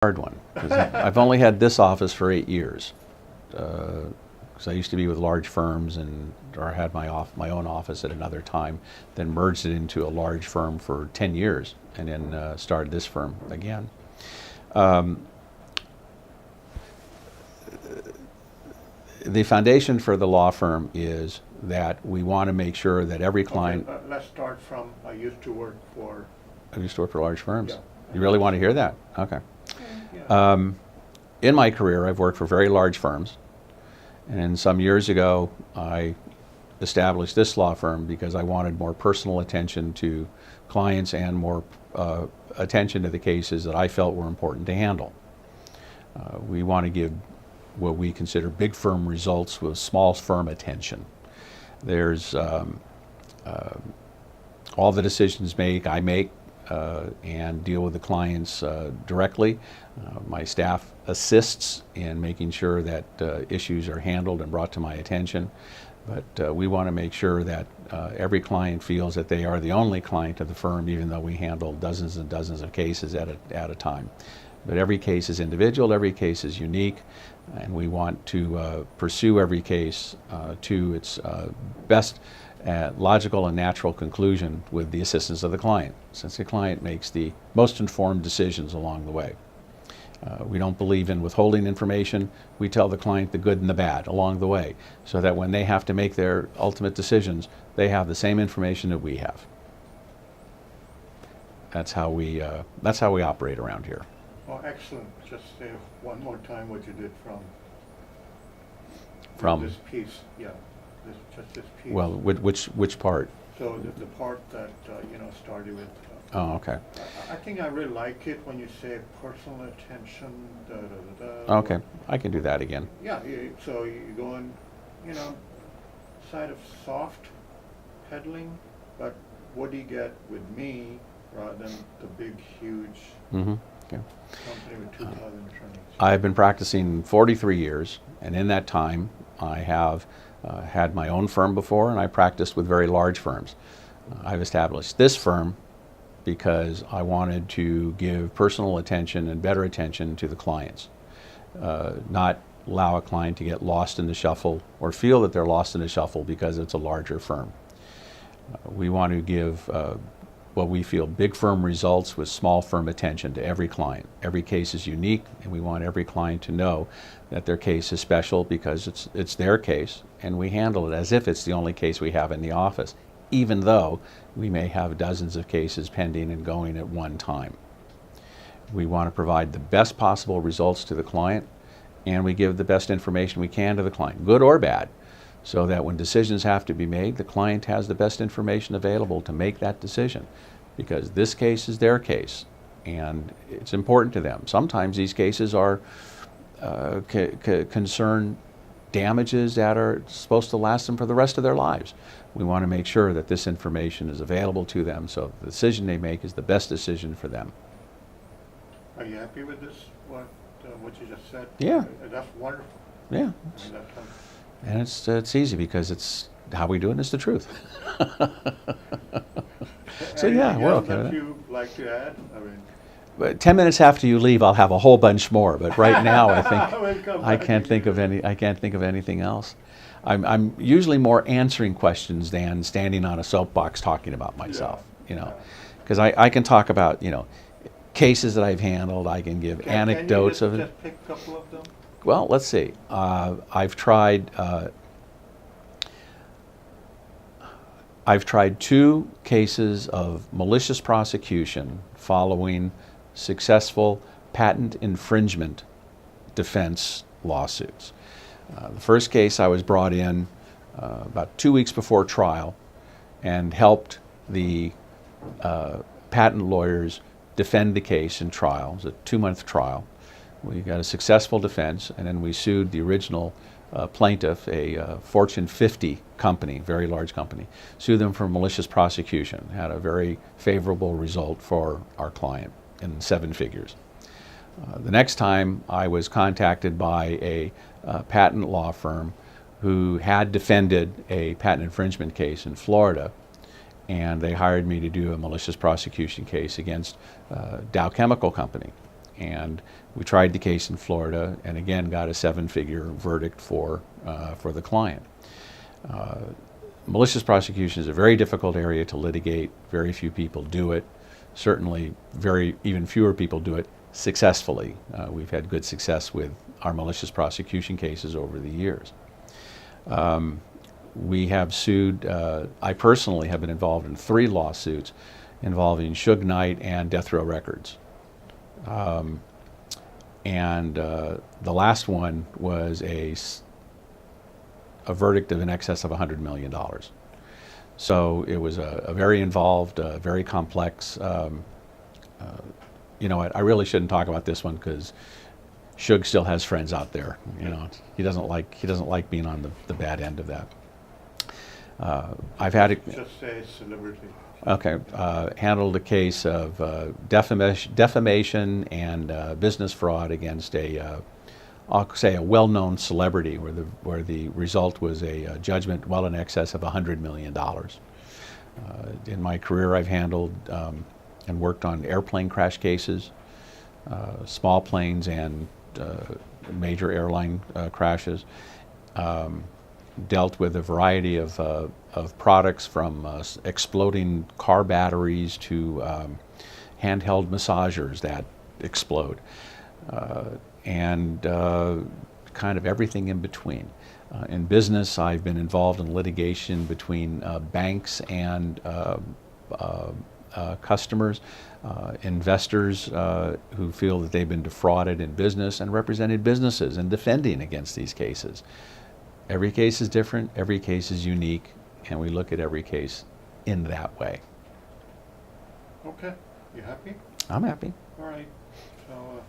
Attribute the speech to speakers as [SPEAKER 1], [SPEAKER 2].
[SPEAKER 1] hard one, 'cause I've only had this office for 8 years. Because I used to be with large firms or had my own office at another time, then merged it into a large firm for 10 years, and then started this firm again. The foundation for the law firm is that we want to make sure that every client.
[SPEAKER 2] Okay, let's start from, I used to work for.
[SPEAKER 1] I used to work for large firms.
[SPEAKER 2] Yeah.
[SPEAKER 1] You really want to hear that? Okay.
[SPEAKER 2] Yeah.
[SPEAKER 1] In my career, I've worked for very large firms, and some years ago, I established this law firm because I wanted more personal attention to clients and more attention to the cases that I felt were important to handle. We want to give what we consider big firm results with small firm attention. There's all the decisions I make and deal with the clients directly. My staff assists in making sure that issues are handled and brought to my attention. But we want to make sure that every client feels that they are the only client of the firm, even though we handle dozens and dozens of cases at a time. But every case is individual, every case is unique, and we want to pursue every case to its best logical and natural conclusion with the assistance of the client, since the client makes the most informed decisions along the way. We don't believe in withholding information. We tell the client the good and the bad along the way, so that when they have to make their ultimate decisions, they have the same information that we have. That's how we operate around here.
[SPEAKER 2] Oh, excellent. Just say one more time what you did
[SPEAKER 1] From
[SPEAKER 2] this piece. Yeah, just this piece.
[SPEAKER 1] Well, which part?
[SPEAKER 2] So the part that started with.
[SPEAKER 1] Oh, okay.
[SPEAKER 2] I think I really like it when you say personal attention. Da, da, da, da.
[SPEAKER 1] Okay, I can do that again.
[SPEAKER 2] Yeah. So you go on, side of soft peddling, but what do you get with me rather than the big, huge
[SPEAKER 1] Okay.
[SPEAKER 2] company with 2,000 attorneys?
[SPEAKER 1] I've been practicing 43 years, and in that time, I have had my own firm before, and I practiced with very large firms. I've established this firm because I wanted to give personal attention and better attention to the clients, not allow a client to get lost in the shuffle or feel that they're lost in the shuffle because it's a larger firm. We want to give what we feel big firm results with small firm attention to every client. Every case is unique, and we want every client to know that their case is special because it's their case, and we handle it as if it's the only case we have in the office, even though we may have dozens of cases pending and going at one time. We want to provide the best possible results to the client, and we give the best information we can to the client, good or bad, so that when decisions have to be made, the client has the best information available to make that decision, because this case is their case, and it's important to them. Sometimes these cases are concern damages that are supposed to last them for the rest of their lives. We want to make sure that this information is available to them, so the decision they make is the best decision for them.
[SPEAKER 2] Are you happy with this? What you just said?
[SPEAKER 1] Yeah.
[SPEAKER 2] That's wonderful.
[SPEAKER 1] Yeah. And it's easy because it's how we do it, and it's the truth. So yeah, we're okay with
[SPEAKER 2] that
[SPEAKER 1] it.
[SPEAKER 2] you like to add?
[SPEAKER 1] But 10 minutes after you leave, I'll have a whole bunch more. But right now, I think I can't think of anything else. I'm usually more answering questions than standing on a soapbox talking about myself. Because I can talk about cases that I've handled. I can give anecdotes of it.
[SPEAKER 2] Just pick a couple of them.
[SPEAKER 1] Well, let's see. I've tried 2 cases of malicious prosecution following successful patent infringement defense lawsuits. The first case, I was brought in about 2 weeks before trial and helped the patent lawyers defend the case in trial. It was a 2-month trial. We got a successful defense, and then we sued the original plaintiff, a Fortune 50 company, very large company, sued them for malicious prosecution. Had a very favorable result for our client in 7 figures. The next time I was contacted by a patent law firm who had defended a patent infringement case in Florida, and they hired me to do a malicious prosecution case against Dow Chemical Company. And we tried the case in Florida, and again got a 7-figure verdict for the client. Malicious prosecution is a very difficult area to litigate. Very few people do it. Certainly, even fewer people do it successfully. We've had good success with our malicious prosecution cases over the years. We have sued, I personally have been involved in 3 lawsuits involving Suge Knight and Death Row Records. The last one was a verdict of in excess of $100 million. So it was a very involved, very complex. You know what? I really shouldn't talk about this one because Suge still has friends out there. You know, he doesn't like being on the bad end of that. I've had
[SPEAKER 2] Just say celebrity.
[SPEAKER 1] Okay, handled a case of defamation and business fraud against I'll say a well-known celebrity, where the result was a judgment well in excess of $100 million. In my career, I've handled and worked on airplane crash cases, small planes and major airline crashes. Dealt with a variety of products, from exploding car batteries to handheld massagers that explode, and kind of everything in between. In business, I've been involved in litigation between banks and customers, investors who feel that they've been defrauded in business, and represented businesses in defending against these cases. Every case is different, every case is unique, and we look at every case in that way.
[SPEAKER 2] Okay, you happy?
[SPEAKER 1] I'm happy.
[SPEAKER 2] All right, so